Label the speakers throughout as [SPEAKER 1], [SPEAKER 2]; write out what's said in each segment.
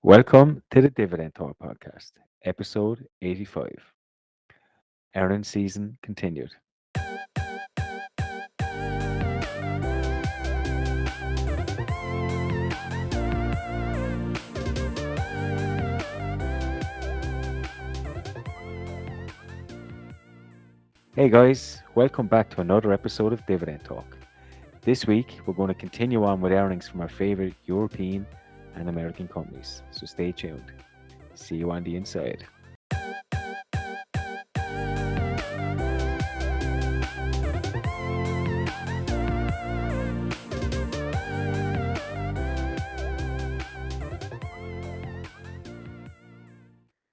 [SPEAKER 1] Welcome to the Dividend Talk podcast, episode 85. Earnings season continued. Hey guys, welcome back to another episode of Dividend Talk. This week, we're going to continue on with earnings from our favorite European and American companies, so stay tuned. See you on the inside.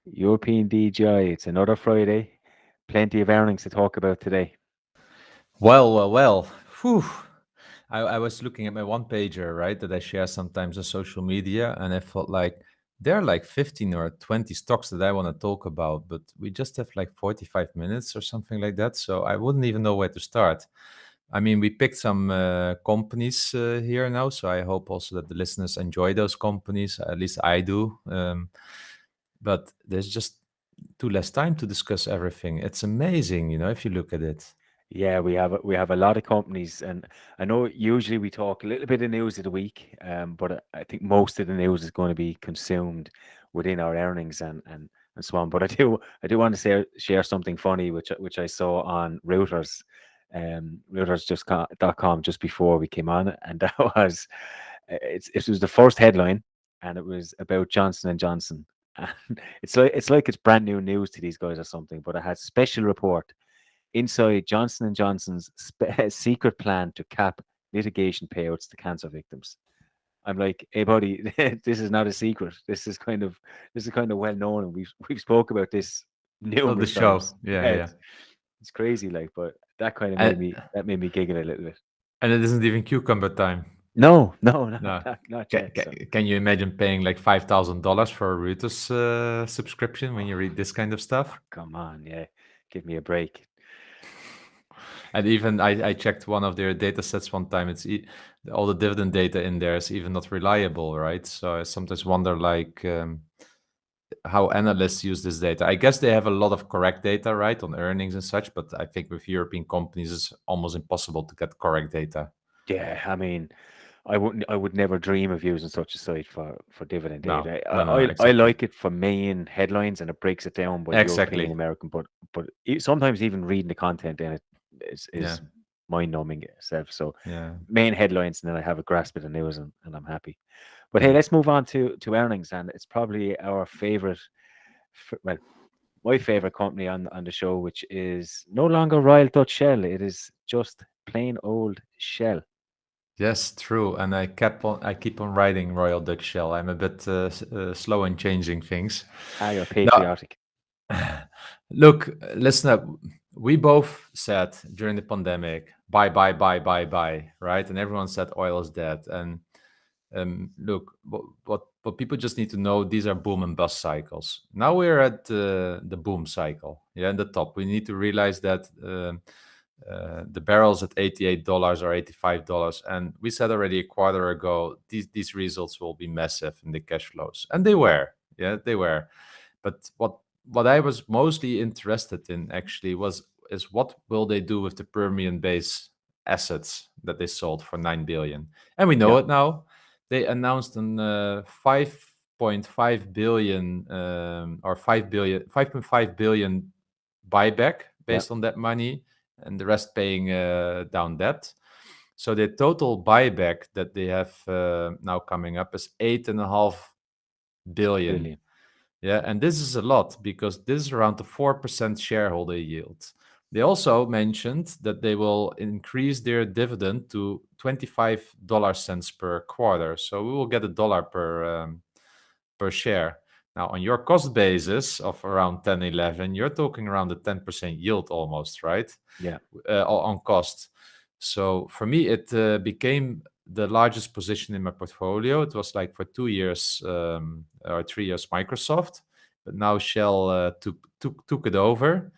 [SPEAKER 1] European DGI, it's another Friday. Plenty of earnings to talk about today.
[SPEAKER 2] Well. Whew. I was looking at my one pager, right, that I share sometimes on social media, and I felt like there are like 15 or 20 stocks that I want to talk about, but we just have like 45 minutes or something like that. So I wouldn't even know where to start. I mean, we picked some companies here now, so I hope also that the listeners enjoy those companies. At least I do. But there's just too less time to discuss everything. It's amazing, if you look at it.
[SPEAKER 1] Yeah, we have a lot of companies, and I know usually we talk a little bit of news of the week, but I think most of the news is going to be consumed within our earnings and so on. But I do want to share something funny which I saw on Reuters, Reuters.com just before we came on, and that was it was the first headline, and it was about Johnson and Johnson, and it's like it's brand new news to these guys or something, but it had special report inside Johnson and Johnson's secret plan to cap litigation payouts to cancer victims. I'm like, hey, buddy, this is not a secret. This is kind of well known, and we've spoke about this
[SPEAKER 2] Of the
[SPEAKER 1] numerous
[SPEAKER 2] show.
[SPEAKER 1] times.
[SPEAKER 2] Yeah,
[SPEAKER 1] Yeah,
[SPEAKER 2] yeah, yeah.
[SPEAKER 1] it's crazy, like, but that kind of made
[SPEAKER 2] And,
[SPEAKER 1] me giggle a little bit.
[SPEAKER 2] and it isn't even cucumber time.
[SPEAKER 1] No, no, no,
[SPEAKER 2] No.
[SPEAKER 1] not
[SPEAKER 2] Can,
[SPEAKER 1] yet.
[SPEAKER 2] can,
[SPEAKER 1] So
[SPEAKER 2] can you imagine paying like $5,000 for a Reuters subscription when you read this kind of stuff?
[SPEAKER 1] come on, yeah, give me a break.
[SPEAKER 2] And even I checked one of their data sets one time. All the dividend data in there is even not reliable, right? So I sometimes wonder like how analysts use this data. I guess they have a lot of correct data, right, on earnings and such. But I think with European companies, it's almost impossible to get correct data.
[SPEAKER 1] Yeah, I mean, I would never dream of using such a site for dividend
[SPEAKER 2] No,
[SPEAKER 1] data.
[SPEAKER 2] no, no, no,
[SPEAKER 1] I
[SPEAKER 2] exactly,
[SPEAKER 1] like it for main headlines, and it breaks it down by European,
[SPEAKER 2] exactly.
[SPEAKER 1] American, but sometimes even reading the content in it is
[SPEAKER 2] Yeah,
[SPEAKER 1] mind numbing itself. So
[SPEAKER 2] yeah,
[SPEAKER 1] main headlines, and then I have a grasp of the news, and I'm happy. But hey,
[SPEAKER 2] yeah.
[SPEAKER 1] let's move on to earnings, and it's probably our favorite. Well, my favorite company on the show, which is no longer Royal Dutch Shell. It is just plain old Shell.
[SPEAKER 2] Yes, true. And I keep on writing Royal Dutch Shell. I'm a bit slow in changing things.
[SPEAKER 1] Ah, you're
[SPEAKER 2] No,
[SPEAKER 1] patriotic.
[SPEAKER 2] look, listen up. We both said during the pandemic, buy, right? And everyone said oil is dead. And look, what people just need to know, these are boom and bust cycles. Now we're at the boom cycle, yeah, in the top. We need to realize that the barrels at $88 or $85, and we said already a quarter ago these results will be massive in the cash flows, and they were, yeah, they were. But what I was mostly interested in actually is what will they do with the Permian base assets that they sold for 9 billion, and we know
[SPEAKER 1] Yeah,
[SPEAKER 2] it now. They announced an 5.5 billion or 5 billion 5.5 billion buyback
[SPEAKER 1] yeah,
[SPEAKER 2] based on that money, and the rest paying down debt. So the total buyback that they have now coming up is 8.5 billion.
[SPEAKER 1] billion.
[SPEAKER 2] Yeah, and this is a lot because this is around the 4% shareholder yield. They also mentioned that they will increase their dividend to $0.25 per quarter. So we will get $1 per share. Now, on your cost basis of around 10, 11, you're talking around a 10% yield almost, right?
[SPEAKER 1] Yeah,
[SPEAKER 2] On cost. So for me, it became the largest position in my portfolio. It was like for 2 years or 3 years Microsoft, but now Shell took it over.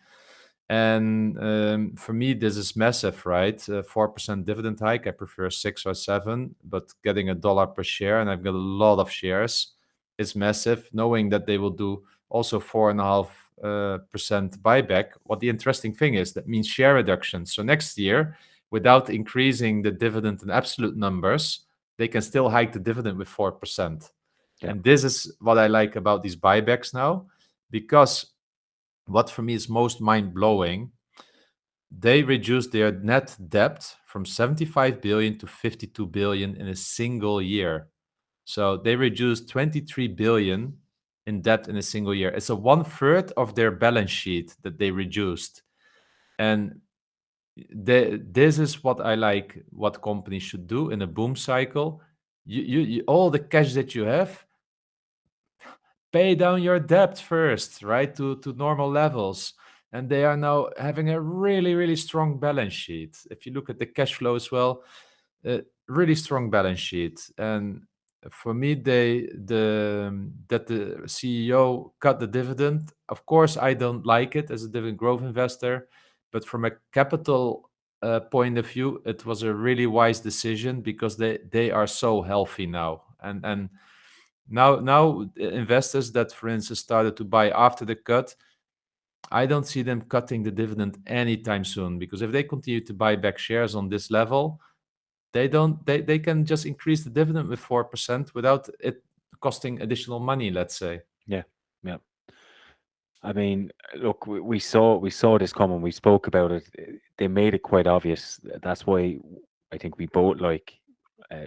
[SPEAKER 2] And for me, this is massive, right? 4% dividend hike. I prefer 6 or 7, but getting $1 per share, and I've got a lot of shares. is massive, knowing that they will do also 4.5% buyback. What the interesting thing is, that means share reduction. So next year, without increasing the dividend in absolute numbers, they can still hike the dividend with 4%.
[SPEAKER 1] Yeah.
[SPEAKER 2] And this is what I like about these buybacks now, because what for me is most mind blowing, they reduced their net debt from 75 billion to 52 billion in a single year. So they reduced 23 billion in debt in a single year. It's a one third of their balance sheet that they reduced. And this is what I like, what companies should do in a boom cycle. You all the cash that you have, pay down your debt first, right, to normal levels. And they are now having a really, really strong balance sheet. If you look at the cash flow as well, really strong balance sheet. And for me, that the CEO cut the dividend. Of course, I don't like it as a dividend growth investor, but from a capital point of view, it was a really wise decision because they are so healthy now. And now investors that, for instance, started to buy after the cut, I don't see them cutting the dividend anytime soon, because if they continue to buy back shares on this level, they can just increase the dividend with 4% without it costing additional money, let's say.
[SPEAKER 1] Yeah. Yeah. I mean, look, we saw this coming. We spoke about it. They made it quite obvious. That's why I think we both like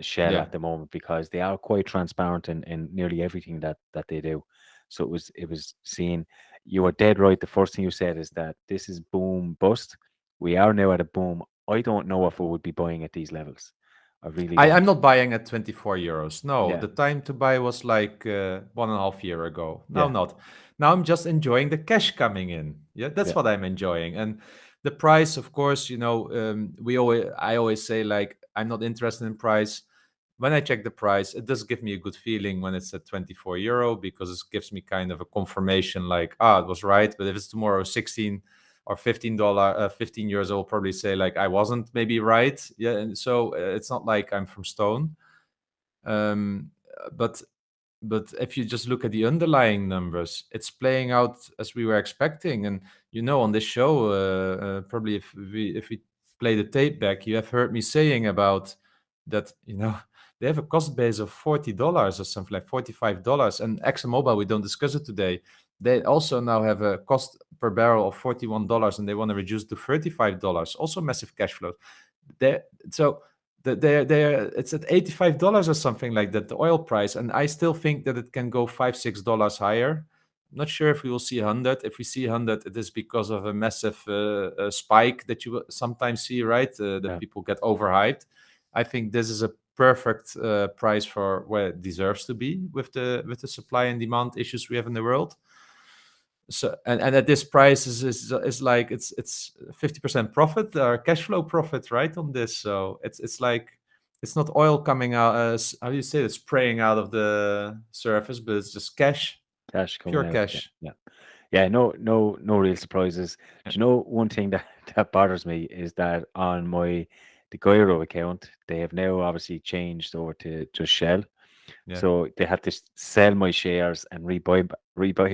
[SPEAKER 1] Shell
[SPEAKER 2] Yeah.
[SPEAKER 1] at the moment, because they are quite transparent in nearly everything that they do. So it was seen. You are dead right. The first thing you said is that this is boom bust. We are now at a boom. I don't know if we would be buying at these levels. I really
[SPEAKER 2] I'm
[SPEAKER 1] don't.
[SPEAKER 2] not buying at 24 euros. No,
[SPEAKER 1] Yeah.
[SPEAKER 2] the time to buy was like 1.5 year ago. Now
[SPEAKER 1] Yeah.
[SPEAKER 2] not. Now I'm just enjoying the cash coming in. Yeah, that's
[SPEAKER 1] Yeah.
[SPEAKER 2] what I'm enjoying. And the price, of course, I always say, like, I'm not interested in price. When I check the price, it does give me a good feeling when it's at 24 euro, because it gives me kind of a confirmation, like, it was right. But if it's tomorrow 16 or $15, 15 years old, probably say, like, I wasn't maybe right. Yeah, and so it's not like I'm from stone. Um, but if you just look at the underlying numbers, it's playing out as we were expecting. And on this show, probably if we play the tape back, you have heard me saying about that. They have a cost base of $40 or something, like $45. And ExxonMobil, we don't discuss it today. They also now have a cost per barrel of $41, and they want to reduce to $35. Also, massive cash flow. They so they're it's at $85 or something like that, the oil price, and I still think that it can go $5-6 higher. Not sure if we will see 100. If we see 100, it is because of a massive spike that you will sometimes see, right? That
[SPEAKER 1] Yeah.
[SPEAKER 2] people get overhyped. I think this is a perfect price for where it deserves to be with the supply and demand issues we have in the world. So and at this price is like it's 50% profit or cash flow profit, right, on this. So it's like, it's not oil coming out as, how do you say it, spraying out of the surface, but it's just cash,
[SPEAKER 1] Cash
[SPEAKER 2] pure
[SPEAKER 1] coming out. Yeah.
[SPEAKER 2] cash.
[SPEAKER 1] Yeah. Yeah, no real surprises.
[SPEAKER 2] Yeah,
[SPEAKER 1] Do you know one thing that that bothers me is that on the Gyro account, they have now obviously changed over to just Shell.
[SPEAKER 2] yeah,
[SPEAKER 1] So they have to sell my shares and rebuy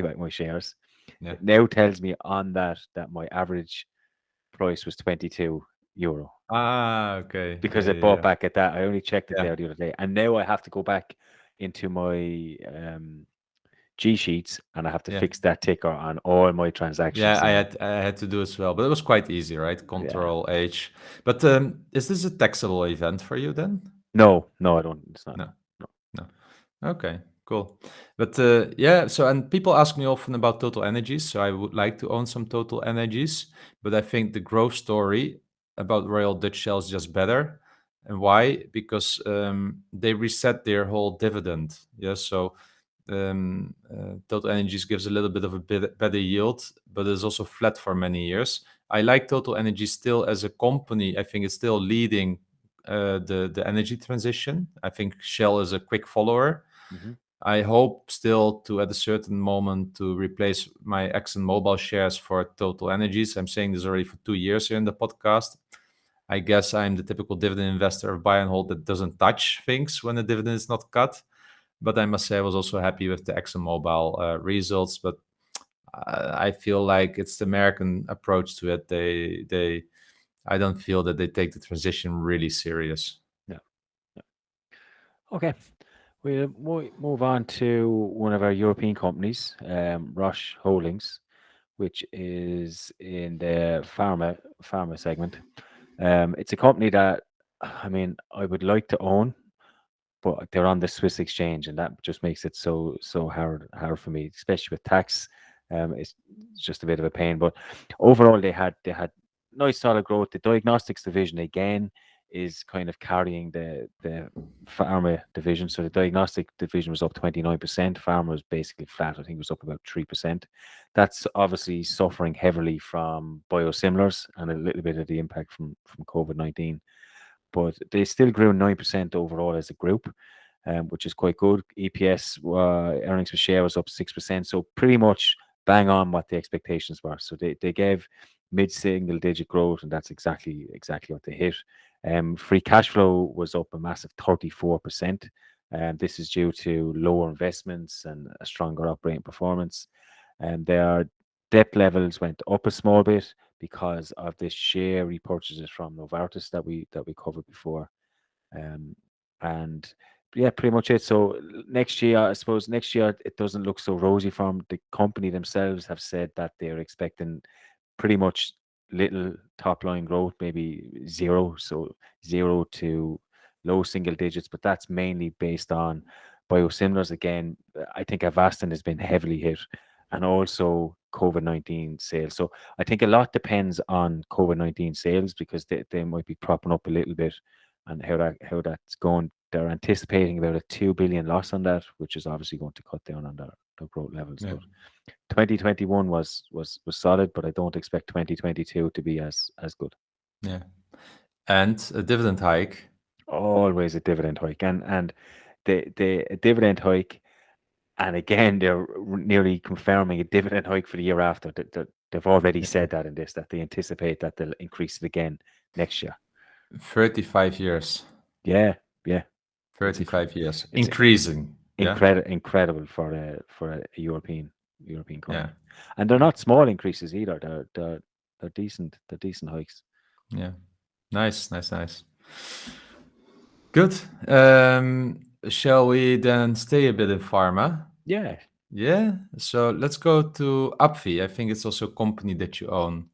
[SPEAKER 1] back my shares.
[SPEAKER 2] yeah.
[SPEAKER 1] It now tells me on that my average price was 22 euro,
[SPEAKER 2] Okay,
[SPEAKER 1] because
[SPEAKER 2] yeah,
[SPEAKER 1] I
[SPEAKER 2] yeah,
[SPEAKER 1] bought
[SPEAKER 2] yeah,
[SPEAKER 1] back at that. I only checked it
[SPEAKER 2] yeah,
[SPEAKER 1] there the other day, and now I have to go back into my G sheets, and I have to
[SPEAKER 2] yeah.
[SPEAKER 1] fix that ticker on all my transactions.
[SPEAKER 2] Yeah,
[SPEAKER 1] So
[SPEAKER 2] I had to do as well, but it was quite easy, right?
[SPEAKER 1] yeah.
[SPEAKER 2] Control H. But is this a taxable event for you then?
[SPEAKER 1] No, no, I don't. It's not.
[SPEAKER 2] No.
[SPEAKER 1] No.
[SPEAKER 2] No. Okay, cool. But yeah, so, and people ask me often about Total Energies, so I would like to own some Total Energies, but I think the growth story about Royal Dutch Shell is just better. And why? Because they reset their whole dividend. Yeah, so Total Energies gives a little bit of a bit better yield, but it's also flat for many years. I like Total Energies still as a company. I think it's still leading the energy transition. I think Shell is a quick follower.
[SPEAKER 1] Hmm.
[SPEAKER 2] I hope still to, at a certain moment, to replace my ExxonMobil shares for Total Energies. I'm saying this already for 2 years here in the podcast. I guess I'm the typical dividend investor of buy and hold that doesn't touch things when the dividend is not cut. But I must say I was also happy with the ExxonMobil results. But I feel like it's the American approach to it. I don't feel that they take the transition really serious.
[SPEAKER 1] Yeah. Yeah. Okay. We'll move on to one of our European companies, Roche Holdings, which is in the pharma segment. It's a company that, I mean, I would like to own, but they're on the Swiss exchange, and that just makes it so hard for me, especially with tax. It's just a bit of a pain. But overall, they had nice solid growth. The diagnostics division again is kind of carrying the pharma division. So the diagnostic division was up 29%. Pharma was basically flat. I think it was up about 3%. That's obviously suffering heavily from biosimilars and a little bit of the impact from COVID-19, but they still grew 9% overall as a group, which is quite good. EPS, earnings per share, was up 6%. So pretty much bang on what the expectations were. So they gave mid-single digit growth, and that's exactly what they hit. Free cash flow was up a massive 34%. This is due to lower investments and a stronger operating performance. And their debt levels went up a small bit because of the share repurchases from Novartis that we covered before. Um, and yeah, pretty much it. So next year, I suppose next year it doesn't look so rosy from the company themselves. Have said that they're expecting pretty much little top line growth, maybe zero, so zero to low single digits, but that's mainly based on biosimilars. Again, I think Avastin has been heavily hit, and also COVID-19 sales. So I think a lot depends on COVID-19 sales, because they might be propping up a little bit, and how that's going. They're anticipating about a 2 billion loss on that, which is obviously going to cut down on their growth levels.
[SPEAKER 2] Yeah,
[SPEAKER 1] But 2021 was solid, but I don't expect 2022 to be as good.
[SPEAKER 2] yeah. And a dividend hike.
[SPEAKER 1] Always a dividend hike, and the a dividend hike, and again they're nearly confirming a dividend hike for the year after. They've already
[SPEAKER 2] Yeah.
[SPEAKER 1] said that in this, that they anticipate that they'll increase it again next year.
[SPEAKER 2] 35 years.
[SPEAKER 1] Yeah, yeah, it's
[SPEAKER 2] 35 years.
[SPEAKER 1] it's
[SPEAKER 2] Increasing. Yeah.
[SPEAKER 1] incredible for a European
[SPEAKER 2] Yeah.
[SPEAKER 1] company, and they're not small increases either. They're decent. They're decent hikes.
[SPEAKER 2] Yeah. Nice, nice, nice. Good. Shall we then stay a bit in pharma?
[SPEAKER 1] Yeah,
[SPEAKER 2] Yeah. So let's go to ABBV. I think it's also a company that you own.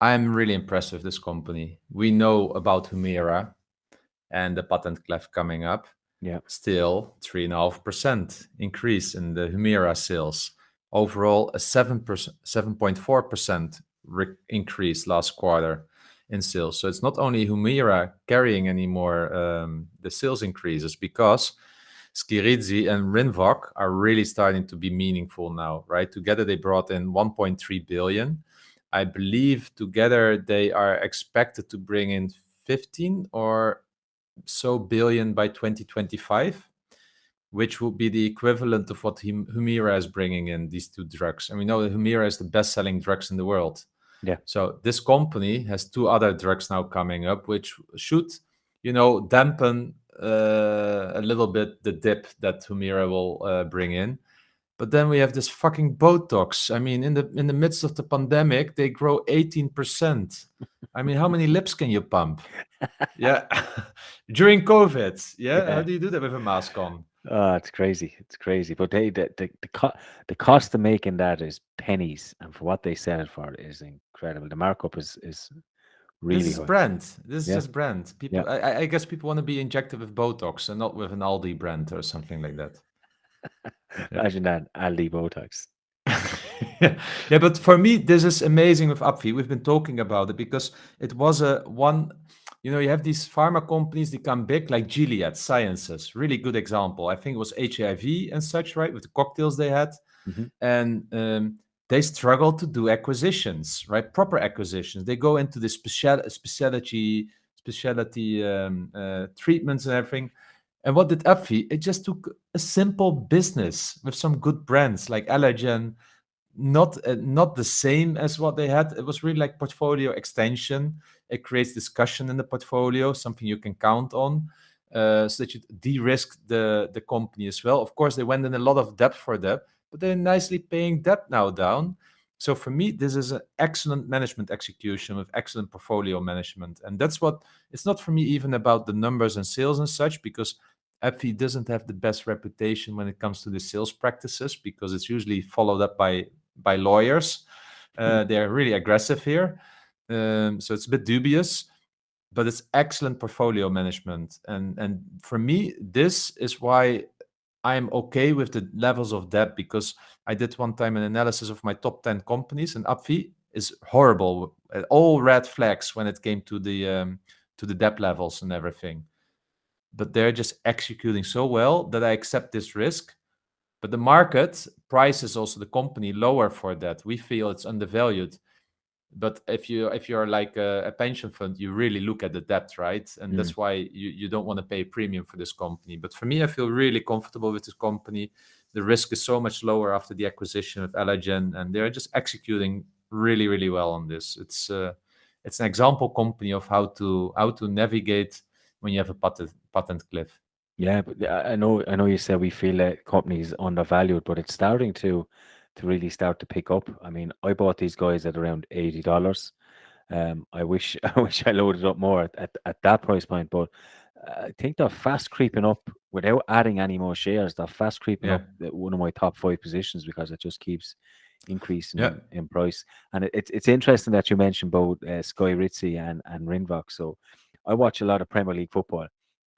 [SPEAKER 2] I'm really impressed with this company. We know about Humira and the patent cliff coming up.
[SPEAKER 1] yeah,
[SPEAKER 2] Still 3.5% increase in the Humira sales. Overall, a 7.4% increase last quarter in sales. So it's not only Humira carrying anymore the sales increases, because Skyrizi and Rinvoq are really starting to be meaningful now, right? Together they brought in 1.3 billion. I believe together they are expected to bring in 15 or so billion by 2025, which will be the equivalent of what Humira is bringing in, these two drugs. And we know that Humira is the best-selling drugs in the world.
[SPEAKER 1] yeah.
[SPEAKER 2] So this company has two other drugs now coming up, which should, dampen a little bit the dip that Humira will bring in. But then we have this fucking Botox. I mean, in the midst of the pandemic, they grow 18%. I mean, how many lips can you pump? Yeah. During COVID. Yeah. How
[SPEAKER 1] Yeah.
[SPEAKER 2] do you do that with a mask on?
[SPEAKER 1] Oh, it's crazy. It's crazy. But the cost of making that is pennies, and for what they sell it for is incredible. The markup is
[SPEAKER 2] This
[SPEAKER 1] really
[SPEAKER 2] is
[SPEAKER 1] high.
[SPEAKER 2] brand. This is
[SPEAKER 1] Yeah,
[SPEAKER 2] just brand.
[SPEAKER 1] yeah.
[SPEAKER 2] People, I guess people want to be injected with Botox and not with an Aldi brand or something like that. Yeah.
[SPEAKER 1] Imagine that Aldi Botox.
[SPEAKER 2] Yeah, but for me, this is amazing with AbbVie. We've been talking about it because it was a one. You have these pharma companies that become big, like Gilead Sciences, really good example. I think it was HIV and such, right, with the cocktails they had,
[SPEAKER 1] Hmm.
[SPEAKER 2] and they struggle to do acquisitions, right, proper acquisitions. They go into the specialty treatments and everything. And what did AbbVie? It just took a simple business with some good brands like Allergen, not the same as what they had. It was really like portfolio extension. It creates discussion in the portfolio, something you can count on. so that you de-risk the company as well. Of course, they went in a lot of debt for that, but they're nicely paying debt now down. So for me, this is an excellent management execution with excellent portfolio management, and that's what it's not for me even about the numbers and sales and such, because AbbVie doesn't have the best reputation when it comes to the sales practices, because it's usually followed up by lawyers. They're really aggressive here, so it's a bit dubious. But it's excellent portfolio management, and for me, this is why I'm okay with the levels of debt, because I did one time an analysis of my top 10 companies, and AbbVie is horrible, all red flags when it came to the debt levels and everything. But they're just executing so well that I accept this risk. But the market prices also the company lower for that. We feel it's undervalued. But if you're like a pension fund, you really look at the debt, right? And
[SPEAKER 1] Mm.
[SPEAKER 2] that's why you don't want to pay a premium for this company. But for me, I feel really comfortable with this company. The risk is so much lower after the acquisition of Allergen, and they're just executing really, really well on this. It's an example company of how to navigate when you have a patent cliff.
[SPEAKER 1] Yeah, but I know you said we feel that companies undervalued, but it's starting to really start to pick up. I mean, I bought these guys at around $80. I wish I wish I loaded up more at that price point, but I think they're fast creeping up without adding any more shares. They're fast creeping
[SPEAKER 2] Yeah,
[SPEAKER 1] up one of my top five positions because it just keeps increasing
[SPEAKER 2] yeah,
[SPEAKER 1] in price. And it's interesting that you mentioned both Sky Ritzy and Rinvox. So I watch a lot of Premier League football,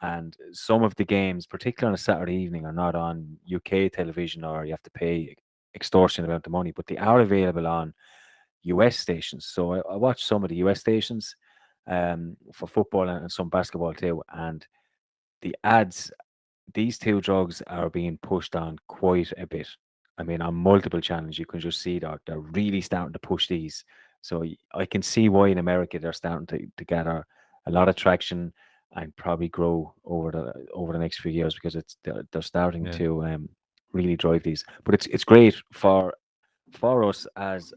[SPEAKER 1] and some of the games, particularly on a Saturday evening, are not on UK television or you have to pay extortionate amount of money, but they are available on US stations. So I watch some of the US stations for football and some basketball too. And the ads, these two drugs are being pushed on quite a bit. I mean, on multiple channels, you can just see that they're really starting to push these. So I can see why in America they're starting to gather a lot of traction and probably grow over the next few years because they're starting
[SPEAKER 2] yeah,
[SPEAKER 1] to really drive these. But it's great for us as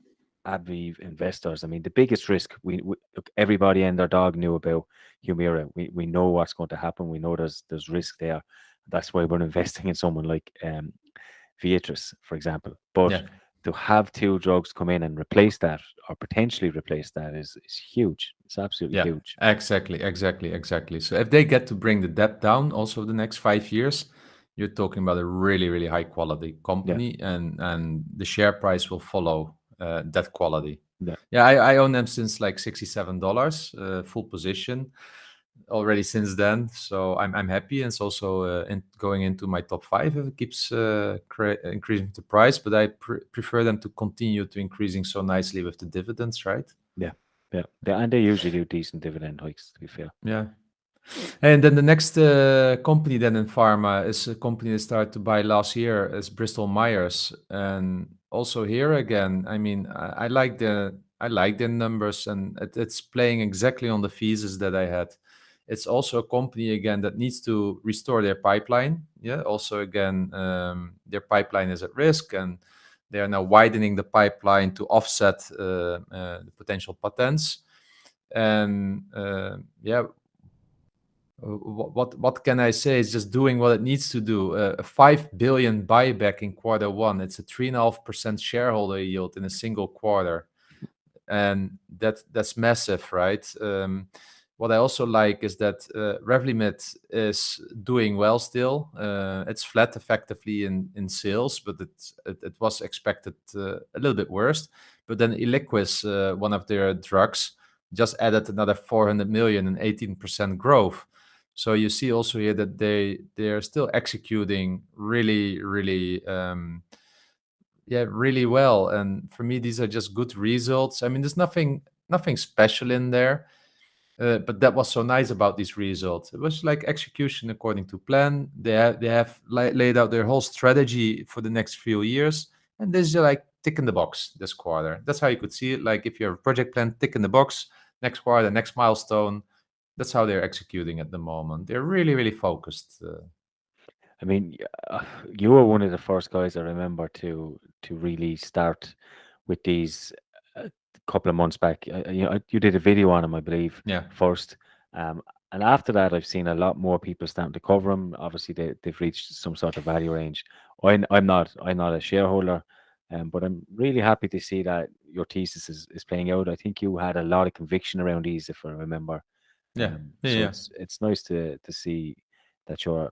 [SPEAKER 1] ABBV investors. I mean, the biggest risk we look, everybody and their dog knew about Humira. We know what's going to happen. We know there's risk there. That's why we're investing in someone like Viatris, for example. But
[SPEAKER 2] yeah.
[SPEAKER 1] to have two drugs come in and replace that or potentially replace that is huge. It's absolutely
[SPEAKER 2] Yeah,
[SPEAKER 1] huge.
[SPEAKER 2] exactly, exactly, exactly. So if they get to bring the debt down also the next 5 years, you're talking about a really, really high quality
[SPEAKER 1] Yeah,
[SPEAKER 2] company, and the share price will follow that quality.
[SPEAKER 1] yeah.
[SPEAKER 2] Yeah, I own them since like $67, full position already since then. So I'm happy, and it's also going into my top five if it keeps increasing the price. But I prefer them to continue to increasing so nicely with the dividends, right?
[SPEAKER 1] Yeah, yeah. And they usually do decent dividend hikes, to be fair.
[SPEAKER 2] Yeah. And then the next company then in pharma is a company that started to buy last year is Bristol Myers, and also here again, I mean, I like the numbers, and it's playing exactly on the thesis that I had. It's also a company again that needs to restore their pipeline. Yeah, also again, their pipeline is at risk, and they are now widening the pipeline to offset the potential patents. And yeah, what can I say? It's just doing what it needs to do. A 5 billion buyback in quarter one. It's a 3.5% shareholder yield in a single quarter, and that's massive, right? What I also like is that Revlimid is doing well still. It's flat effectively in sales, but it was expected a little bit worse. But then Eliquis, one of their drugs, just added another 400 million and 18% growth. So you see also here that they are still executing really, really yeah, really well. And for me, these are just good results. I mean, there's nothing special in there, but that was so nice about these results. It was like execution according to plan. They have laid out their whole strategy for the next few years, and this is like tick in the box this quarter. That's how you could see it. Like if you have a project plan, tick in the box. Next quarter, next milestone. That's how they're executing at the moment. They're really, really focused.
[SPEAKER 1] I mean, you were one of the first guys I remember to really start with these a couple of months back. You did a video on them, I believe,
[SPEAKER 2] Yeah,
[SPEAKER 1] first, um, and after that, I've seen a lot more people starting to cover them. Obviously, they've reached some sort of value range. I'm not a shareholder, but I'm really happy to see that your thesis is playing out. I think you had a lot of conviction around these, if I remember.
[SPEAKER 2] Yeah, yeah,
[SPEAKER 1] So
[SPEAKER 2] yeah,
[SPEAKER 1] it's nice to see that your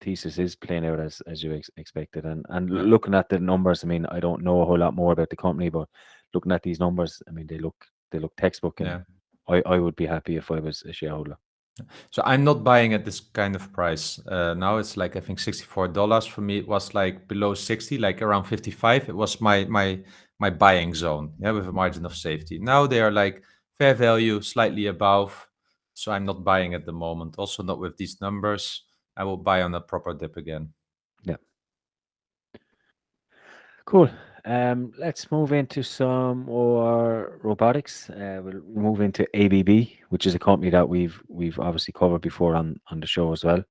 [SPEAKER 1] thesis is playing out as you expected. And
[SPEAKER 2] yeah,
[SPEAKER 1] looking at the numbers, I mean, I don't know a whole lot more about the company, but looking at these numbers, I mean, they look textbook, and
[SPEAKER 2] yeah.
[SPEAKER 1] I would be happy if I was a shareholder.
[SPEAKER 2] So I'm not buying at this kind of price. Now it's like I think $64. For me, it was like below 60, like around 55. It was my buying zone, yeah, with a margin of safety. Now they are like fair value, slightly above. So I'm not buying at the moment. Also not with these numbers. I will buy on a proper dip again.
[SPEAKER 1] Yeah, cool. Let's move into some more robotics. We'll move into ABB, which is a company that we've obviously covered before on the show as well.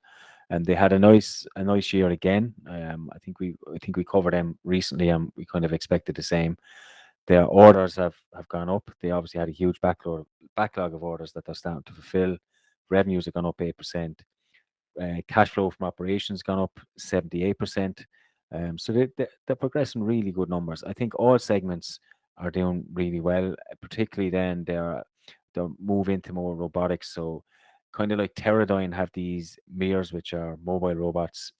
[SPEAKER 1] And they had a nice year again. I think we covered them recently, and we kind of expected the same. Their orders have gone up. They obviously had a huge backlog of orders that they're starting to fulfill. Revenues have gone up 8%. Cash flow from operations gone up 78%. So they're progressing really good numbers. I think all segments are doing really well, particularly then they'll move into more robotics. So kind of like Teradyne have these mirrors, which are mobile robots.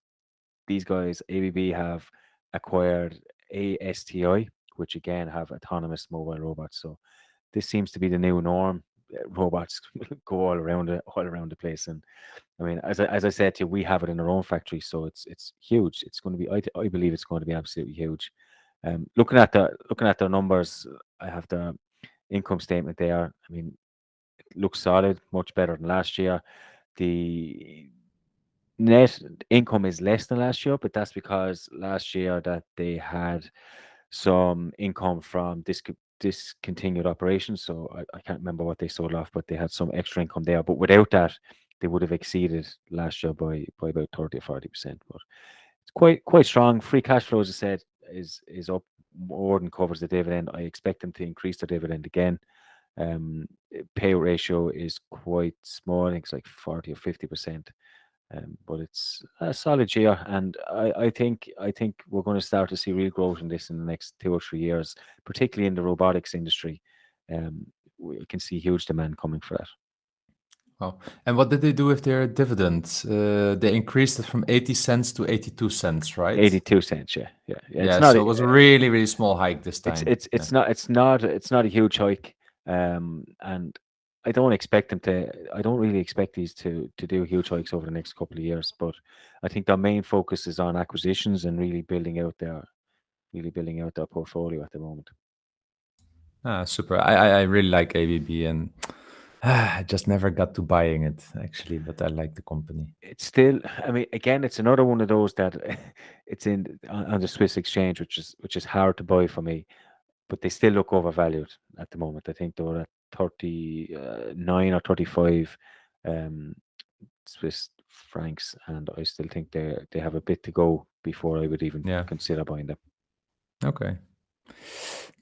[SPEAKER 1] These guys, ABB, have acquired ASTI, which again have autonomous mobile robots. So this seems to be the new norm. Robots go all around the place, and I mean, as I said to you, we have it in our own factory, so it's huge. It's going to be, I believe, it's going to be absolutely huge. Looking at their numbers, I have the income statement there. I mean, it looks solid, much better than last year. The net income is less than last year, but that's because last year that they had some income from discontinued operations. So I can't remember what they sold off, but they had some extra income there. But without that, they would have exceeded last year by about 30 or 40%. But it's quite strong. Free cash flow, as I said, is up, more than covers the dividend. I expect them to increase the dividend again. Payout ratio is quite small. I think it's like 40 or 50%. But it's a solid year, and I think we're going to start to see real growth in this in the next 2 or 3 years, particularly in the robotics industry. We can see huge demand coming for that.
[SPEAKER 2] Oh, and what did they do with their dividends? They increased it from 80 cents to 82 cents, right?
[SPEAKER 1] 82 cents, yeah, yeah, yeah. It's
[SPEAKER 2] Yeah,
[SPEAKER 1] not
[SPEAKER 2] so it was a really, really small hike this
[SPEAKER 1] it's
[SPEAKER 2] time.
[SPEAKER 1] it's
[SPEAKER 2] Yeah.
[SPEAKER 1] it's not it's not it's not a huge hike, and I don't really expect these to do huge hikes over the next couple of years. But I think their main focus is on acquisitions and really building out their portfolio at the moment.
[SPEAKER 2] Ah, super. I really like ABB, and I just never got to buying it actually, but I like the company.
[SPEAKER 1] It's still, I mean, again, it's another one of those that it's on the Swiss exchange, which is hard to buy for me, but they still look overvalued at the moment. I think they were at 39 or 35 um, Swiss francs, and I still think they have a bit to go before I would even
[SPEAKER 2] Yeah.
[SPEAKER 1] consider buying them.
[SPEAKER 2] Okay.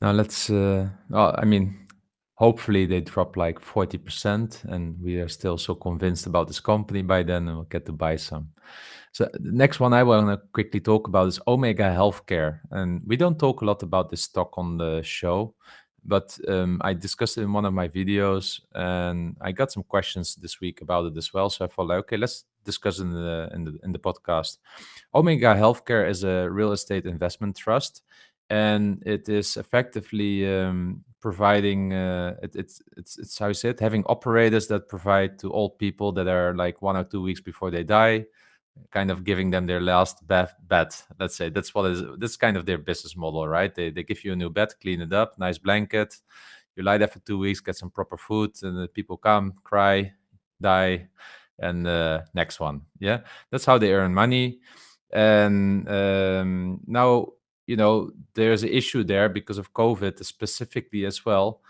[SPEAKER 2] Now let's. Well, I mean, hopefully they drop like 40%, and we are still so convinced about this company by then, and we'll get to buy some. So the next one I want to quickly talk about is Omega Healthcare, and we don't talk a lot about this stock on the show, but I discussed it in one of my videos, and I got some questions this week about it as well. So I thought, like, okay, let's discuss in the podcast. Omega Healthcare is a real estate investment trust, and it is effectively providing it's how you say it, having operators that provide to old people that are like 1 or 2 weeks before they die, kind of giving them their last bed. Let's say that's kind of their business model, right? They give you a new bed, clean it up, nice blanket, you lie there for 2 weeks, get some proper food, and the people come, cry, die, and next one. Yeah, that's how they earn money. And now, there's an issue there because of COVID specifically as well.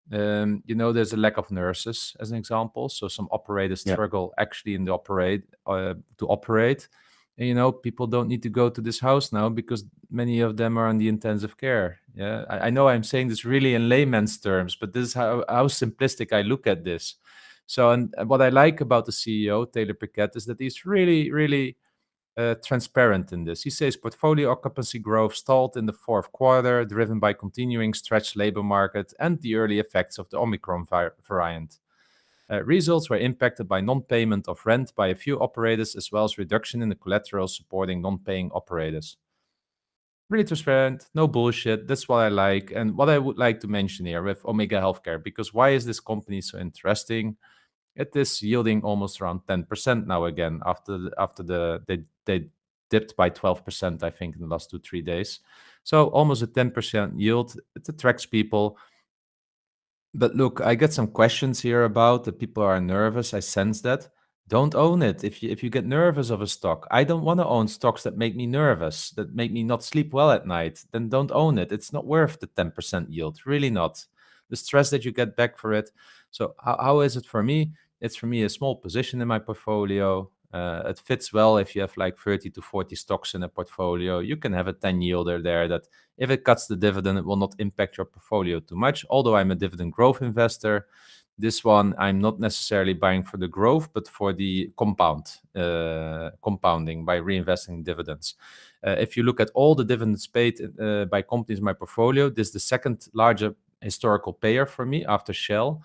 [SPEAKER 2] There's a lack of nurses as an example. So some operators
[SPEAKER 1] Yeah,
[SPEAKER 2] struggle actually in the operate. And people don't need to go to this house now because many of them are on the intensive care. Yeah, I know I'm saying this really in layman's terms, but this is how simplistic I look at this. So, and what I like about the CEO, Taylor Pickett, is that he's really, really transparent in this. He says portfolio occupancy growth stalled in the fourth quarter, driven by continuing stretched labor market and the early effects of the Omicron variant. Results were impacted by non-payment of rent by a few operators, as well as reduction in the collateral supporting non-paying operators. Really transparent, no bullshit. That's what I like. And what I would like to mention here with Omega Healthcare, because why is this company so interesting? It is yielding almost around 10% now again they dipped by 12%, I think, in the last 2-3 days. So almost a 10% yield. It attracts people. But look, I get some questions here about that people are nervous. I sense that. Don't own it. If you get nervous of a stock, I don't want to own stocks that make me nervous, that make me not sleep well at night. Then don't own it. It's not worth the 10% yield. Really not. The stress that you get back for it. So how is it for me? It's for me a small position in my portfolio. It fits well if you have like 30 to 40 stocks in a portfolio. You can have a 10 yielder there that if it cuts the dividend, it will not impact your portfolio too much. Although I'm a dividend growth investor, this one I'm not necessarily buying for the growth, but for the compounding by reinvesting dividends. If you look at all the dividends paid by companies in my portfolio, this is the second larger historical payer for me after Shell,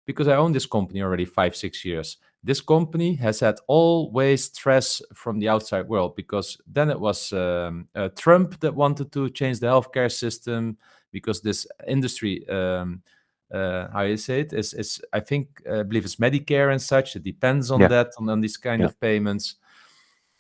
[SPEAKER 2] because I own this company already 5-6 years. This company has had always stress from the outside world, because then it was Trump that wanted to change the healthcare system, because this industry, how you say it, is I think I believe it's Medicare and such. It depends on
[SPEAKER 1] Yeah,
[SPEAKER 2] that, on these kind
[SPEAKER 1] yeah,
[SPEAKER 2] of payments.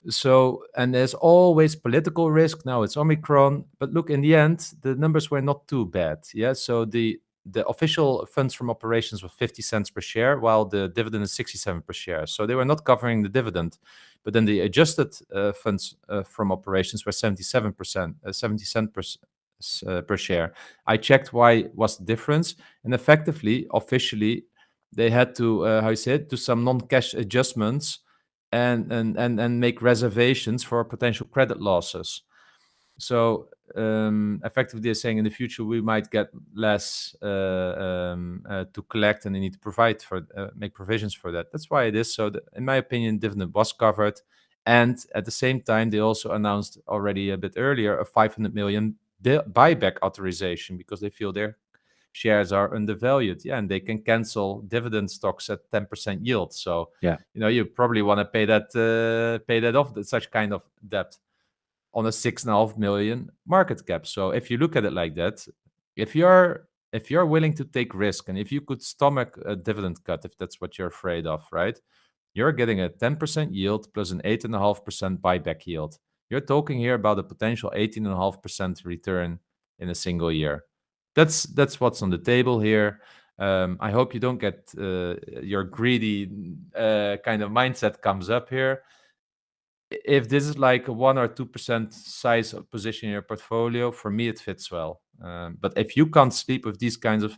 [SPEAKER 2] So, and there's always political risk. Now it's Omicron, but look, in the end, the numbers were not too bad. Yeah. So the official funds from operations was 50 cents per share, while the dividend is 67 per share. So they were not covering the dividend, but then the adjusted funds from operations were 77%, 70 cents per share. I checked why was the difference, and effectively, officially, they had to how you say it, do some non-cash adjustments and make reservations for potential credit losses. So effectively, they're saying in the future we might get less to collect, and they need to provide for make provisions for that. That's why it is. So, in my opinion, dividend was covered, and at the same time, they also announced already a bit earlier a 500 million buyback authorization, because they feel their shares are undervalued. Yeah, and they can cancel dividend stocks at 10% yield. So
[SPEAKER 1] yeah,
[SPEAKER 2] you probably want to pay that off, such kind of debt, on a 6.5 million market cap. So if you look at it like that, if you're willing to take risk, and if you could stomach a dividend cut, if that's what you're afraid of, right? You're getting a 10% yield plus an 8.5% buyback yield. You're talking here about a potential 18.5% return in a single year. That's what's on the table here. I hope you don't get your greedy kind of mindset comes up here. If this is like a 1 or 2% size of position in your portfolio, for me it fits well. But if you can't sleep with these kinds of